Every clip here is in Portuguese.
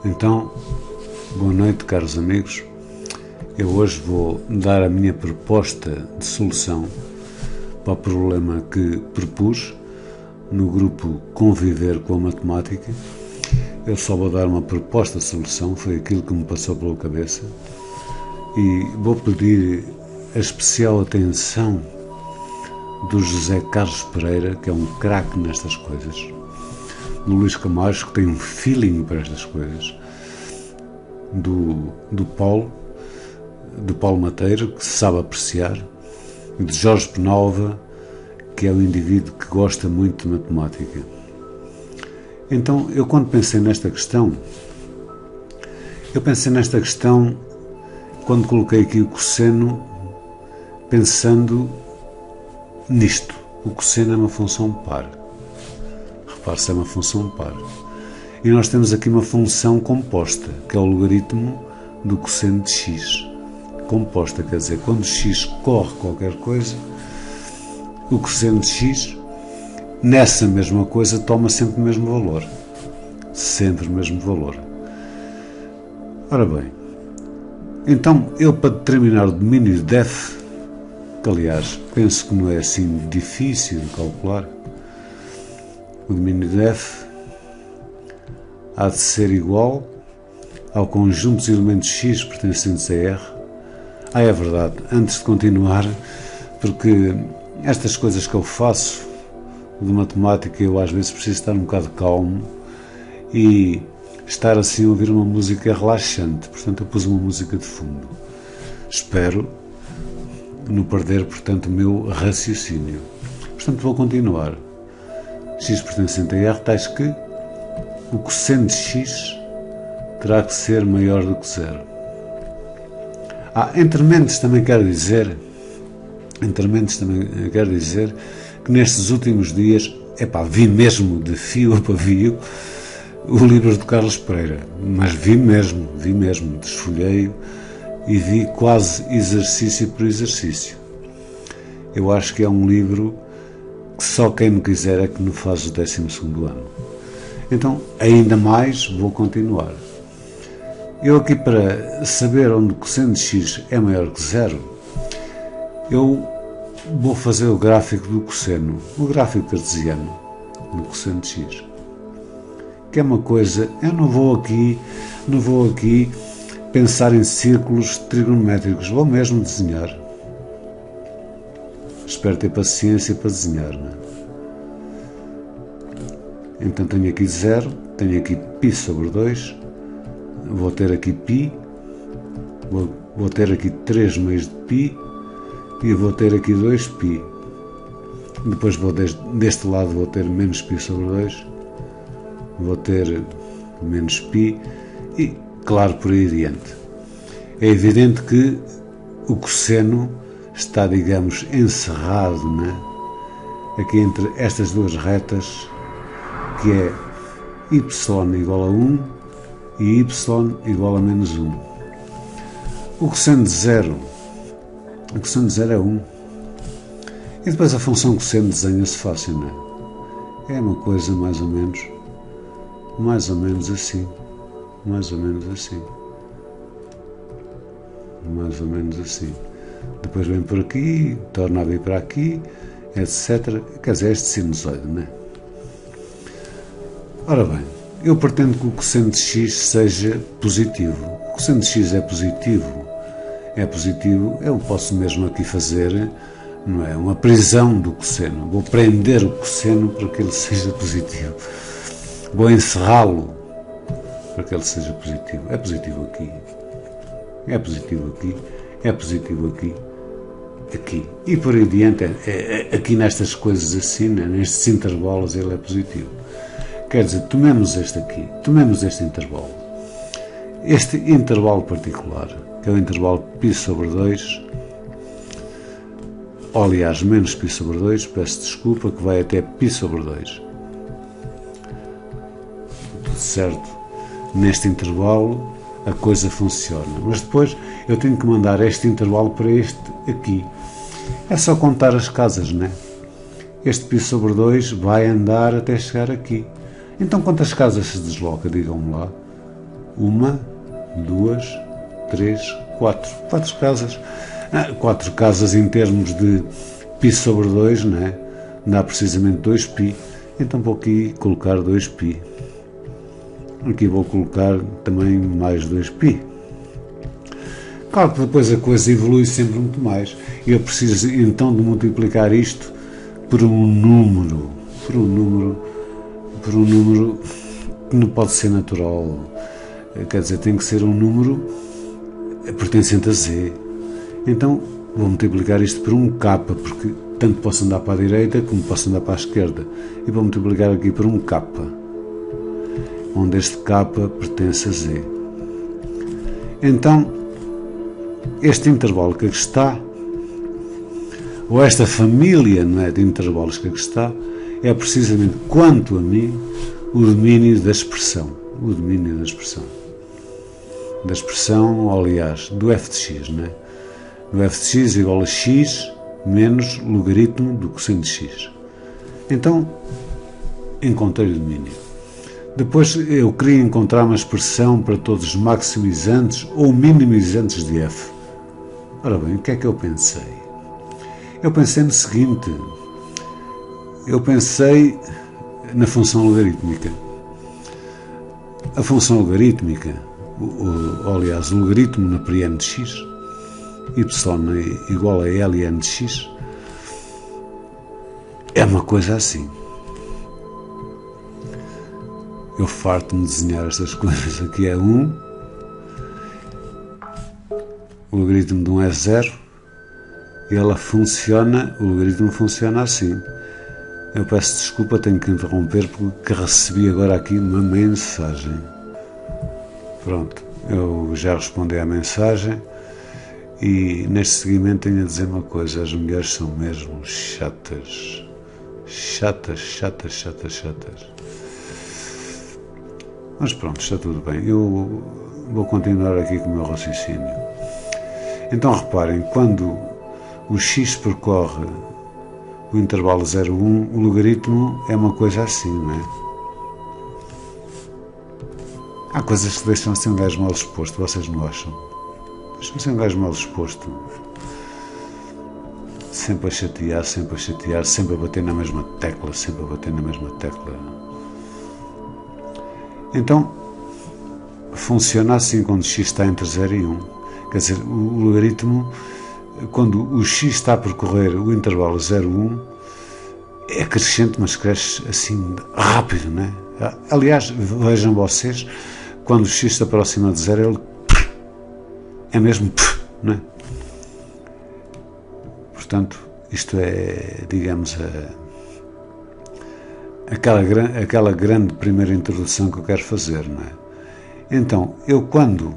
Então, boa noite, caros amigos. Eu hoje vou dar a minha proposta de solução para o problema que propus no grupo Conviver com a Matemática. Eu só vou dar uma proposta de solução, foi aquilo que me passou pela cabeça, e vou pedir a especial atenção do José Carlos Pereira, que é um craque nestas coisas, do Luís Camacho, que tem um feeling para estas coisas, do Paulo Mateiro, que se sabe apreciar, e de Jorge Penalva, que é um indivíduo que gosta muito de matemática. Então, eu quando pensei nesta questão, quando coloquei aqui o cosseno, pensando nisto. O cosseno é uma função par. Repare-se, é uma função par. E nós temos aqui uma função composta, que é o logaritmo do cosseno de x. Composta, quer dizer, quando x corre qualquer coisa, o cosseno de x, nessa mesma coisa, toma sempre o mesmo valor. Sempre o mesmo valor. Ora bem, então eu, para determinar o domínio de f, que aliás penso que não é assim difícil de calcular, o domínio de f há de ser igual ao conjunto dos elementos x pertencentes a R. É verdade, antes de continuar, porque estas coisas que eu faço de matemática, eu às vezes preciso estar um bocado calmo e estar assim a ouvir uma música relaxante, portanto eu pus uma música de fundo. Espero não perder, portanto, o meu raciocínio. Portanto, vou continuar. X pertencente a R, tais que o cosseno de x terá que ser maior do que zero. Entre mentes também quero dizer que nestes últimos dias, vi mesmo de fio a pavio o livro de Carlos Pereira, mas vi mesmo, desfolhei-o e vi quase exercício por exercício. Eu acho que é um livro que só quem não quiser é que não faz o 12º ano. Então, ainda mais, vou continuar. Eu aqui, para saber onde o cosseno de x é maior que zero, eu vou fazer o gráfico do cosseno, o gráfico cartesiano do cosseno de x, que é uma coisa, eu não vou aqui pensar em círculos trigonométricos, vou mesmo desenhar. Espero ter paciência para desenhar, não é? Então tenho aqui 0, tenho aqui π sobre 2, vou ter aqui π, vou ter aqui 3 meios de π e vou ter aqui 2π. Depois deste lado vou ter menos π sobre 2, vou ter menos π e, claro, por aí adiante. É evidente que o cosseno está, digamos, encerrado, né? Aqui entre estas duas retas, que é y igual a 1 e y igual a menos 1. O cosseno de zero é 1. E depois a função cosseno desenha-se fácil, não é? É uma coisa mais ou menos assim. Depois vem por aqui, torna a vir para aqui, etc. Quer dizer, este sinusoide, não é? Ora bem, eu pretendo que o cosseno de x seja positivo. O cosseno de x é positivo, eu posso mesmo aqui fazer, não é, uma prisão do cosseno. Vou prender o cosseno para que ele seja positivo. Vou encerrá-lo para que ele seja positivo. É positivo aqui. E por aí adiante, aqui nestas coisas assim, né, nestes intervalos, ele é positivo. Quer dizer, tomemos este intervalo. Este intervalo particular, que é o intervalo π sobre 2, ou aliás, menos π sobre 2, peço desculpa, que vai até π sobre 2. Tudo certo? Neste intervalo a coisa funciona, mas depois eu tenho que mandar este intervalo para este aqui. É só contar as casas, não é? Este π sobre 2 vai andar até chegar aqui. Então quantas casas se desloca, digam-me lá? Uma, duas, três, quatro. Quatro casas. Quatro casas em termos de π sobre 2, não é? Dá precisamente 2π. Então vou aqui colocar 2π. Aqui vou colocar também mais 2π. Claro que depois a coisa evolui sempre muito mais. Eu preciso então de multiplicar isto por um número que não pode ser natural. Quer dizer, tem que ser um número pertencente a z. Então vou multiplicar isto por um k, porque tanto posso andar para a direita como posso andar para a esquerda. E vou multiplicar aqui por um k, onde este k pertence a z. Então, este intervalo que aqui está, ou esta família, não é, de intervalos que aqui está, é precisamente, quanto a mim, o domínio da expressão. O domínio da expressão. Da expressão, aliás, do f de x, não é? Do f de x igual a x menos logaritmo do cosseno de x. Então, encontrei o domínio. Depois eu queria encontrar uma expressão para todos os maximizantes ou minimizantes de f. Ora bem, o que é que eu pensei? Eu pensei no seguinte. Eu pensei na função logarítmica. A função logarítmica, aliás, o logaritmo na periene de x, y igual a ln de x, é uma coisa assim. Eu farto-me de desenhar estas coisas. Aqui é 1, o logaritmo de 1 é 0, e o logaritmo funciona assim. Eu peço desculpa, tenho que interromper porque recebi agora aqui uma mensagem. Pronto, eu já respondi à mensagem e neste seguimento tenho a dizer uma coisa: as mulheres são mesmo chatas. Chatas. Mas pronto, está tudo bem. Eu vou continuar aqui com o meu raciocínio. Então reparem, quando o x percorre o intervalo 0,1, o logaritmo é uma coisa assim, não é? Há coisas que deixam assim um gajo mal disposto, vocês não acham? Deixam assim um gajo mal disposto. Sempre a chatear, sempre a bater na mesma tecla, Então, funciona assim quando x está entre 0 e 1. Quer dizer, o logaritmo, quando o x está a percorrer o intervalo 0,1, é crescente, mas cresce assim rápido, não é? Aliás, vejam vocês, quando o x se aproxima de 0, ele é mesmo, não é? Portanto, isto é, digamos, aquela grande primeira introdução que eu quero fazer, não é? Então, eu quando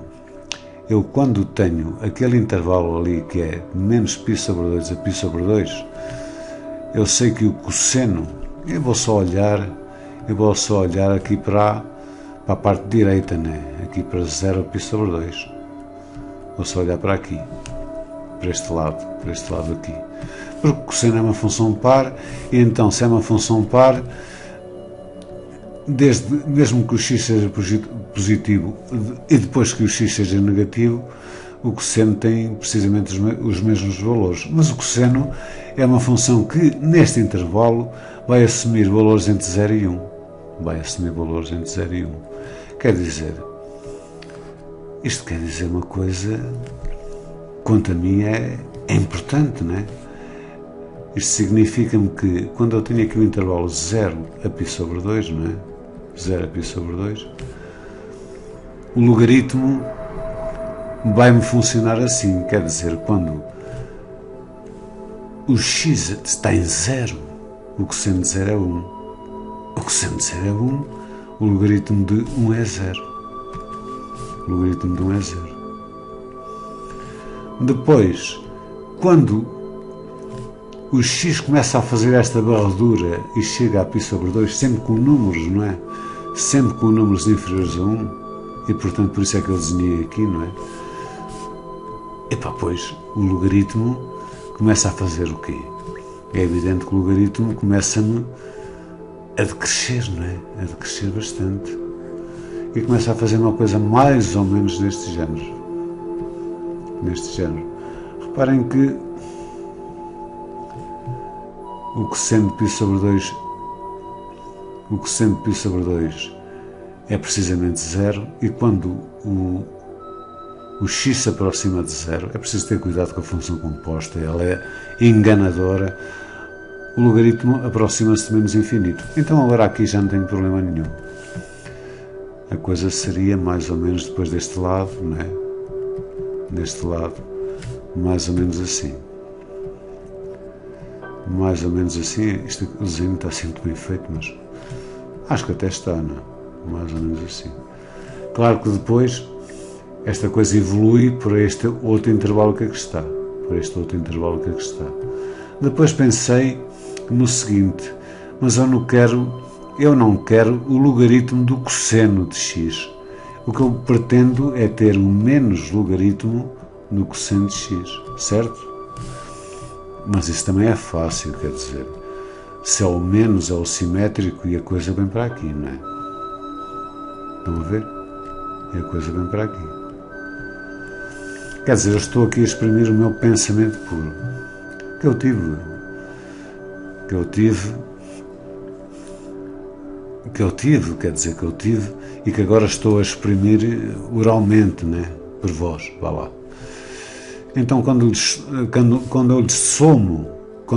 tenho aquele intervalo ali que é menos π sobre 2 a π sobre 2, eu sei que o cosseno, eu vou só olhar aqui para a parte direita, né? Aqui para 0 a π sobre 2. Vou só olhar para aqui, para este lado aqui. Porque o cosseno é uma função par, e então, se é uma função par, mesmo que o x seja positivo e depois que o x seja negativo, o cosseno tem precisamente os mesmos valores. Mas o cosseno é uma função que, neste intervalo, vai assumir valores entre 0 e 1. Quer dizer, isto quer dizer uma coisa, quanto a mim, é importante, não é? Isto significa-me que, quando eu tenho aqui o intervalo 0 a π sobre 2, não é? 0 a π sobre 2, o logaritmo vai-me funcionar assim. Quer dizer, quando o x está em 0, o cosseno de 0 é 1. O cosseno de 0 é 1, o logaritmo de 1 é 0. O logaritmo de 1 é 0. Depois, quando o x começa a fazer esta varredura e chega a π sobre 2, sempre com números, não é? Sempre com números inferiores a 1, e portanto por isso é que eu desenhei aqui, não é? E pois o logaritmo começa a fazer o quê? É evidente que o logaritmo começa a decrescer, não é? A decrescer bastante. e começa a fazer uma coisa mais ou menos deste género. Reparem que o cosseno de π sobre 2, é precisamente zero, e quando o x se aproxima de zero, é preciso ter cuidado com a função composta, ela é enganadora, o logaritmo aproxima-se de menos infinito. Então agora aqui já não tenho problema nenhum. A coisa seria mais ou menos depois deste lado, não é? Deste lado, mais ou menos assim. Mais ou menos assim. Este desenho está sempre bem feito, mas acho que até está, não é? Mais ou menos assim. Claro que depois esta coisa evolui por este outro intervalo que aqui está. Depois pensei no seguinte, mas eu não quero o logaritmo do cosseno de x. O que eu pretendo é ter o menos logaritmo do cosseno de x, certo? Mas isso também é fácil, quer dizer, se é o menos é o simétrico e a coisa vem para aqui, não é? Estão a ver? E a coisa vem para aqui. Quer dizer, eu estou aqui a exprimir o meu pensamento puro, que eu tive, e que agora estou a exprimir oralmente, né? Por voz, vá lá. Então quando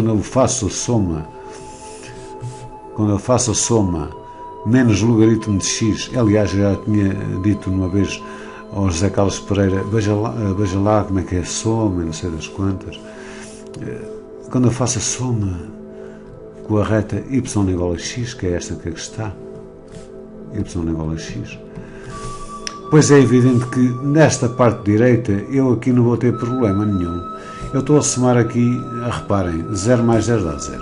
eu faço a soma menos logaritmo de x, aliás já tinha dito uma vez ao José Carlos Pereira, veja lá como é que é a soma, não sei das quantas. Quando eu faço a soma com a reta y igual a x, que é esta que aqui está, y igual a x, pois é evidente que nesta parte direita eu aqui não vou ter problema nenhum. Eu estou a somar aqui, reparem, 0 mais 0 dá 0.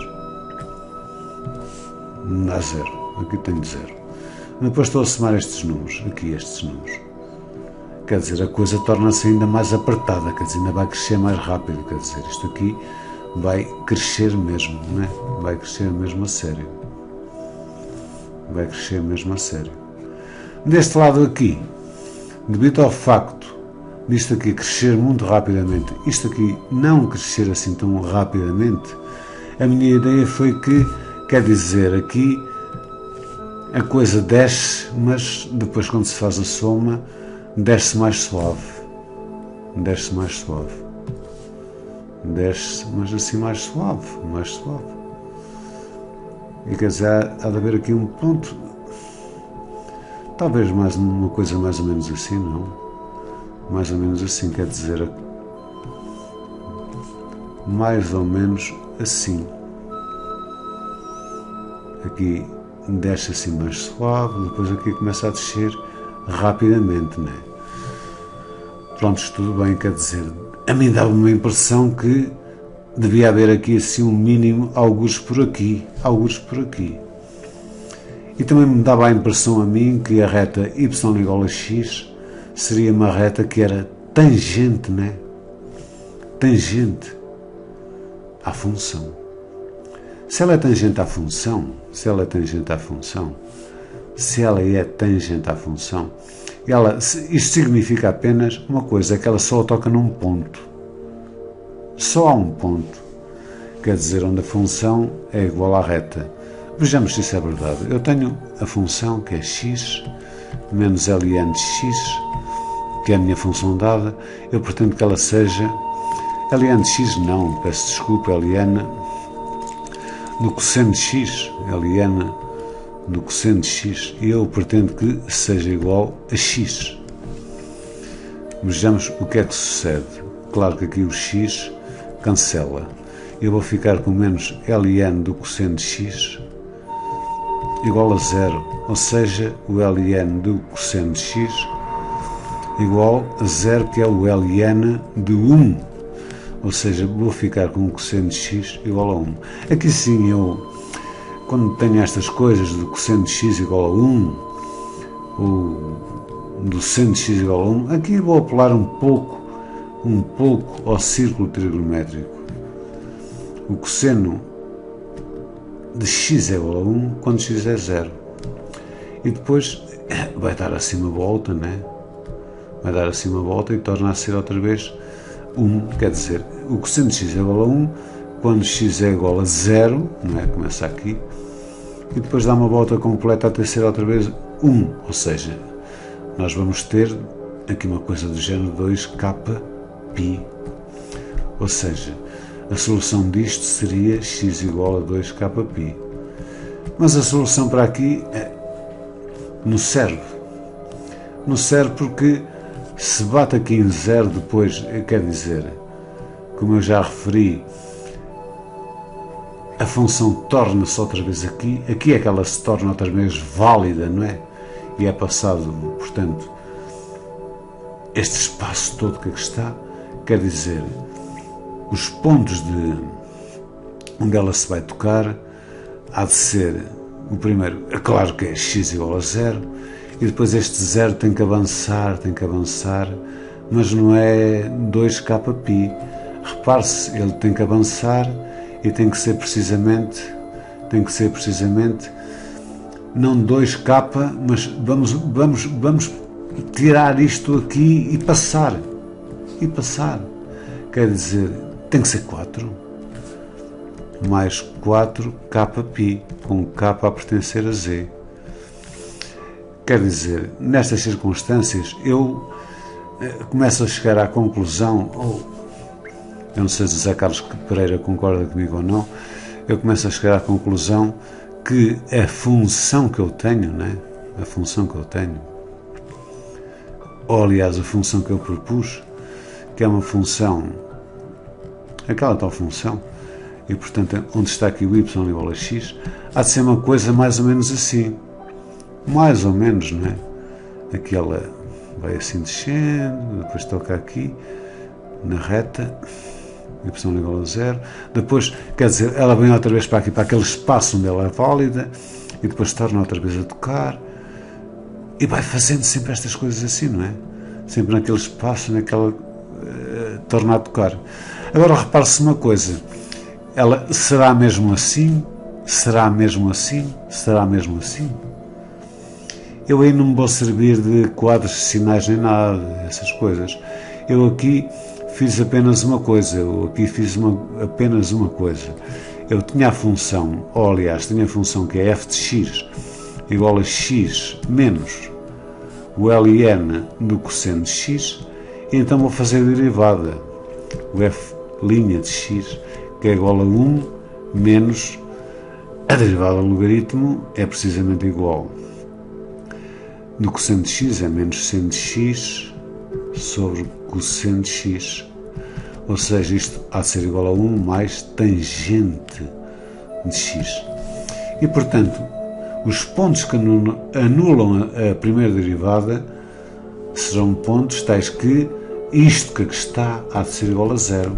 Dá 0. Aqui tenho 0. Depois estou a somar estes números. Quer dizer, a coisa torna-se ainda mais apertada, quer dizer, ainda vai crescer mais rápido, quer dizer, isto aqui vai crescer mesmo, não é? Vai crescer mesmo a sério. Deste lado aqui, devido ao facto disto aqui crescer muito rapidamente, isto aqui não crescer assim tão rapidamente, a minha ideia foi que, quer dizer, aqui a coisa desce, mas depois quando se faz a soma, desce mais suave, mas assim mais suave. E quer dizer, há de haver aqui um ponto, talvez mais uma coisa mais ou menos assim, não? Mais ou menos assim, quer dizer, mais ou menos assim. Aqui desce assim mais suave, depois aqui começa a descer rapidamente, né? Pronto, tudo bem, quer dizer, a mim dava uma impressão que devia haver aqui assim um mínimo, algures por aqui. E também me dava a impressão a mim que a reta y igual a x seria uma reta que era tangente, né? Tangente à função. Se ela é tangente à função, isto significa apenas uma coisa, é que ela só toca num ponto. Só há um ponto. Quer dizer, onde a função é igual à reta. Vejamos se isso é verdade. Eu tenho a função que é x menos ln de x, que é a minha função dada. Eu pretendo que ela seja ln de x, não, peço desculpa, ln do cosseno de x, ln do cosseno de x, e eu pretendo que seja igual a x. Vejamos o que é que sucede. Claro que aqui o x cancela. Eu vou ficar com menos ln do cosseno de x igual a 0, ou seja, o ln do cosseno de x igual a 0, que é o ln de 1, ou seja, vou ficar com o cosseno de x igual a 1. Aqui sim, eu, quando tenho estas coisas do cosseno de x igual a 1, ou do seno de x igual a 1, aqui vou apelar um pouco ao círculo trigonométrico. O cosseno de x é igual a 1 quando x é 0. E depois vai dar assim uma volta, né? Vai dar assim uma volta e torna a ser outra vez 1, quer dizer, o cosseno de x é igual a 1, quando x é igual a 0, não é? Começa aqui, e depois dá uma volta completa até ser outra vez 1, ou seja, nós vamos ter aqui uma coisa do género 2kπ, ou seja, a solução disto seria x igual a 2kπ, mas a solução para aqui não serve porque se bate aqui em 0 depois, quer dizer, como eu já referi, a função torna-se outra vez aqui é que ela se torna outra vez válida, não é? E é passado, portanto, este espaço todo que aqui está, quer dizer, os pontos onde ela se vai tocar, há de ser, o primeiro, é claro que é x igual a 0, e depois este 0 tem que avançar, mas não é 2kπ. Repare-se, ele tem que avançar e tem que ser precisamente não 2k, mas vamos tirar isto aqui e passar. Quer dizer, tem que ser 4 mais 4kπ, com k a pertencer a z. Quer dizer, nestas circunstâncias, eu começo a chegar à conclusão, eu não sei se o José Carlos Pereira concorda comigo ou não, eu começo a chegar à conclusão que a função que eu tenho, né? A função que eu tenho, ou aliás a função que eu propus, que é uma função, aquela tal função, e portanto onde está aqui o y igual a x, há de ser uma coisa mais ou menos assim. Mais ou menos, não é? Aqui ela vai assim descendo, depois toca aqui, na reta, y igual a 0, depois, quer dizer, ela vem outra vez para aqui, para aquele espaço onde ela é válida, e depois torna outra vez a tocar, e vai fazendo sempre estas coisas assim, não é? Sempre naquele espaço, naquela torna a tocar. Agora repare-se uma coisa, ela será mesmo assim? Será mesmo assim? Será mesmo assim? Eu aí não me vou servir de quadros de sinais nem nada, essas coisas. Eu aqui fiz apenas uma coisa, apenas uma coisa. Eu tinha a função, ou aliás, tinha a função que é f de x igual a x menos o ln do cosseno de x, e então vou fazer a derivada, o f' de x, que é igual a 1 menos a derivada do logaritmo é precisamente igual. No cosseno de x é menos seno de x sobre cosseno de x. Ou seja, isto há de ser igual a 1 mais tangente de x. E, portanto, os pontos que anulam a primeira derivada serão pontos tais que isto que aqui está há de ser igual a 0.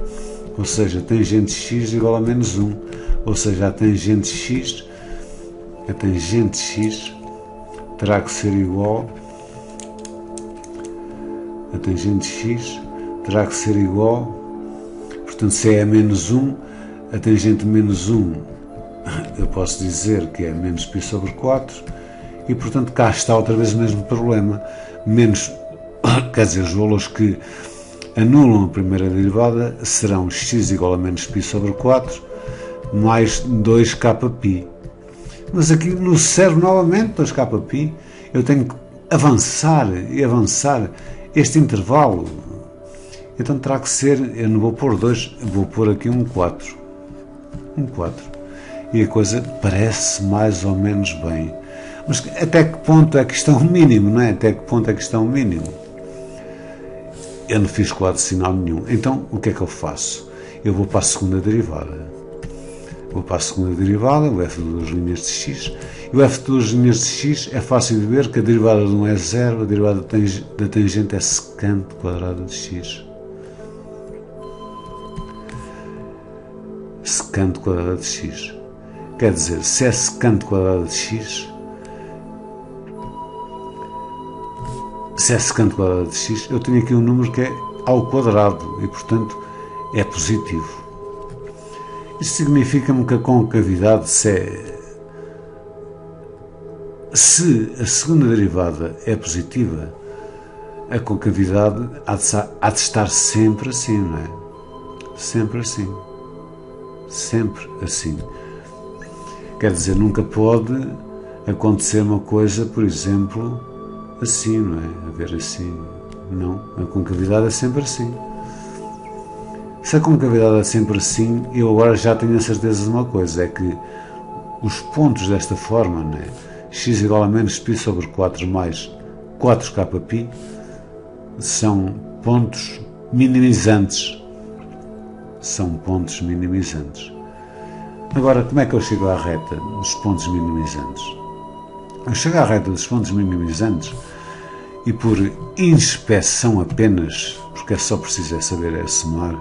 Ou seja, tangente de x igual a menos 1. Ou seja, a tangente de x terá que ser igual, a tangente de x terá que ser igual, portanto, se é a menos 1, a tangente de menos 1, eu posso dizer que é menos π sobre 4, e, portanto, cá está outra vez o mesmo problema, menos, quer dizer, os valores que anulam a primeira derivada serão x igual a menos π sobre 4, mais 2kπ. Mas aqui no serve novamente 2kπ, eu tenho que avançar e avançar este intervalo. Então terá que ser, eu não vou pôr 2, vou pôr aqui um 4. Um 4. E a coisa parece mais ou menos bem. Mas até que ponto é que isto é um mínimo, não é? Até que ponto é que isto é um mínimo? Eu não fiz quadro de sinal nenhum. Então o que é que eu faço? Eu vou para a segunda derivada. Vou para a segunda derivada, o f de duas linhas de x, e o f de duas linhas de x é fácil de ver que a derivada de 1 é 0, a derivada da tangente é secante quadrada de x. Secante quadrada de x. Quer dizer, se é secante quadrada de x, eu tenho aqui um número que é ao quadrado e, portanto, é positivo. Isto significa-me que a concavidade, se se a segunda derivada é positiva, a concavidade há de estar sempre assim, não é? Sempre assim. Sempre assim. Quer dizer, nunca pode acontecer uma coisa, por exemplo, assim, não é? Haver assim. Não. A concavidade é sempre assim. Se a concavidade é sempre assim, eu agora já tenho a certeza de uma coisa, é que os pontos desta forma, né, x igual a menos π sobre 4 mais 4kπ, são pontos minimizantes. São pontos minimizantes. Agora, como é que eu chego à reta dos pontos minimizantes? Eu chego à reta dos pontos minimizantes e, por inspeção apenas, porque é só preciso saber somar,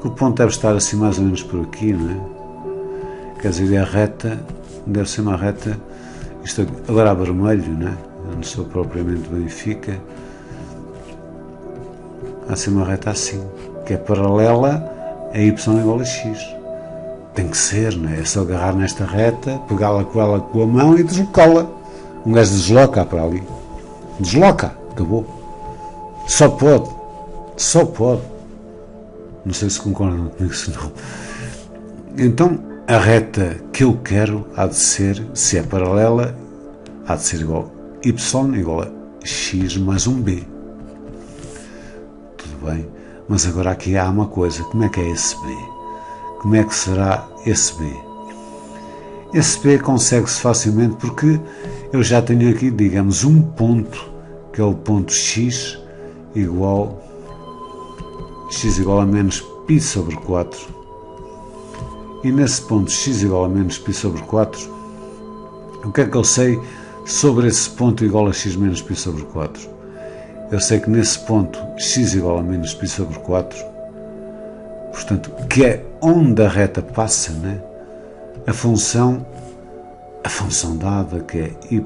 que o ponto deve estar assim mais ou menos por aqui, não é? Quer dizer, a reta deve ser uma reta, isto agora a vermelho, não é? Eu não sou propriamente Benfica, há de ser uma reta assim, que é paralela a y igual a x. Tem que ser, não é? É só agarrar nesta reta, pegá-la com ela com a mão e deslocá-la. Um gajo desloca para ali. Desloca, acabou. Só pode. Só pode. Não sei se concordam com isso, não. Então, a reta que eu quero há de ser, se é paralela, há de ser igual a y igual a x mais um b. Tudo bem? Mas agora aqui há uma coisa. Como é que é esse b? Como é que será esse b? Esse b consegue-se facilmente porque eu já tenho aqui, digamos, um ponto, que é o ponto x igual a menos π sobre 4. E nesse ponto x igual a menos π sobre 4, o que é que eu sei sobre esse ponto igual a x menos π sobre 4? Eu sei que nesse ponto x igual a menos π sobre 4, portanto, que é onde a reta passa, né? A função dada, que é y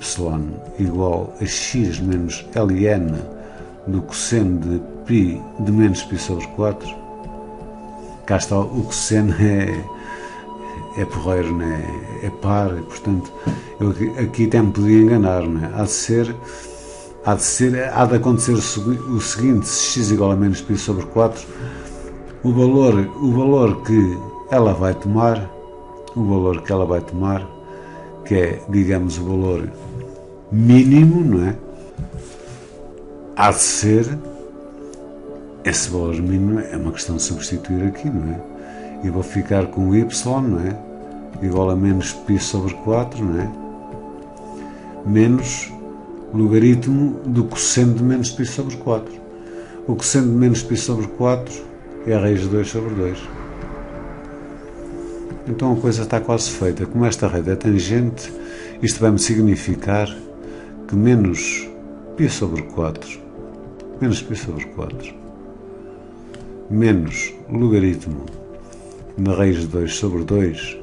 igual a x menos ln do cosseno de π de menos π sobre 4, cá está, o cosseno é porreiro, né? É par, e, portanto, eu aqui até me podia enganar, né? Há de acontecer o seguinte: se x igual a menos π sobre 4, o valor que ela vai tomar, que é, digamos, o valor mínimo, não é? Há de ser, esse valor mínimo é uma questão de substituir aqui, não é? E vou ficar com y, não é? Igual a menos π sobre 4, não é? Menos logaritmo do cosseno de menos π sobre 4. O cosseno de menos π sobre 4 é a raiz de 2 sobre 2. Então a coisa está quase feita. Como esta reta é tangente, isto vai-me significar que menos π sobre 4, menos logaritmo da raiz de 2 sobre 2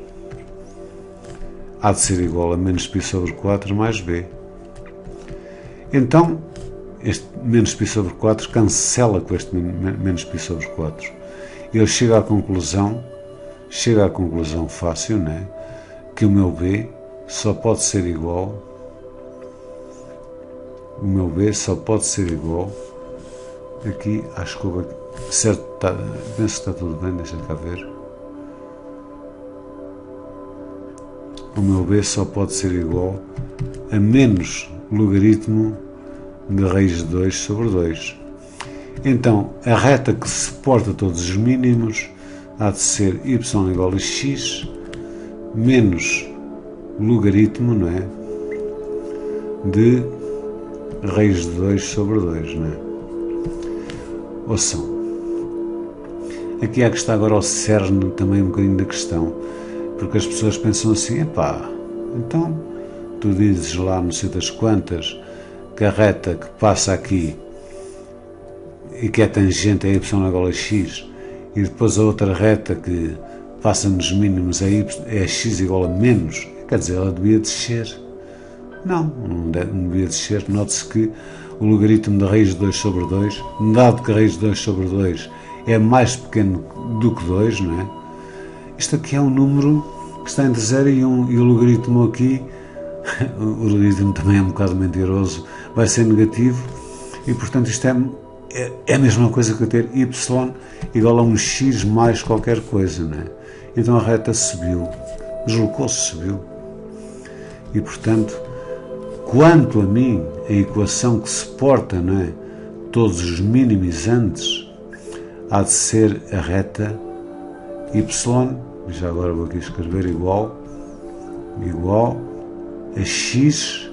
há de ser igual a menos π sobre 4 mais b. Então, este menos π sobre 4 cancela com este menos π sobre 4. Ele chega à conclusão fácil, né? Que o meu b só pode ser igual, aqui à escova, certo, penso que está tudo bem, deixa cá ver. O meu b só pode ser igual a menos logaritmo de raiz de 2 sobre 2. Então, a reta que suporta todos os mínimos há de ser y igual a x menos logaritmo, não é? De raiz de 2 sobre 2, não é? Ouçam, aqui é que está agora o cerne também um bocadinho da questão, porque as pessoas pensam assim: epá, então tu dizes lá não sei das quantas que a reta que passa aqui e que é tangente a y igual a x, e depois a outra reta que passa nos mínimos é x igual a menos, quer dizer, ela devia descer. Não devia descer. Note-se que o logaritmo da raiz de 2 sobre 2, dado que a raiz de 2 sobre 2 é mais pequeno do que 2, não é? Isto aqui é um número que está entre 0 e 1, e o logaritmo aqui o logaritmo também é um bocado mentiroso, vai ser negativo e, portanto, isto é a mesma coisa que eu ter y igual a um x mais qualquer coisa, não é? Então a reta subiu, deslocou-se, subiu. E, portanto, quanto a mim, a equação que suporta, não é, todos os minimizantes há de ser a reta y, já agora vou aqui escrever igual a x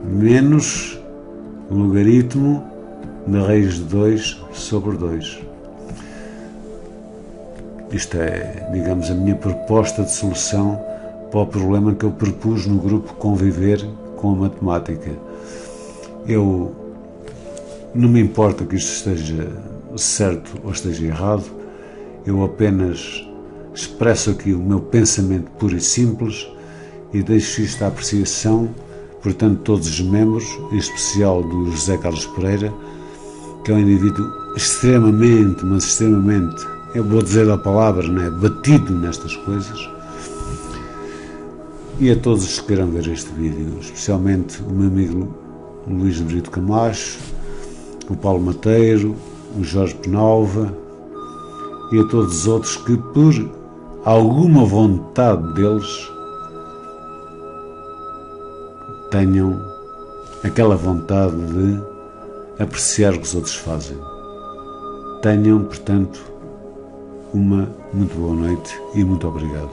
menos logaritmo da raiz de 2 sobre 2. Isto é, digamos, a minha proposta de solução para o problema que eu propus no grupo Conviver com a Matemática. Eu não me importa que isto esteja certo ou esteja errado, eu apenas expresso aqui o meu pensamento puro e simples e deixo isto à apreciação, portanto, todos os membros, em especial do José Carlos Pereira, que é um indivíduo extremamente, mas extremamente, eu vou dizer a palavra, não é, batido nestas coisas, e a todos os que queiram ver este vídeo, especialmente o meu amigo Luís de Brito Camacho, o Paulo Mateiro, o Jorge Penalva e a todos os outros que, por alguma vontade deles, tenham aquela vontade de apreciar o que os outros fazem. Tenham, portanto, uma muito boa noite e muito obrigado.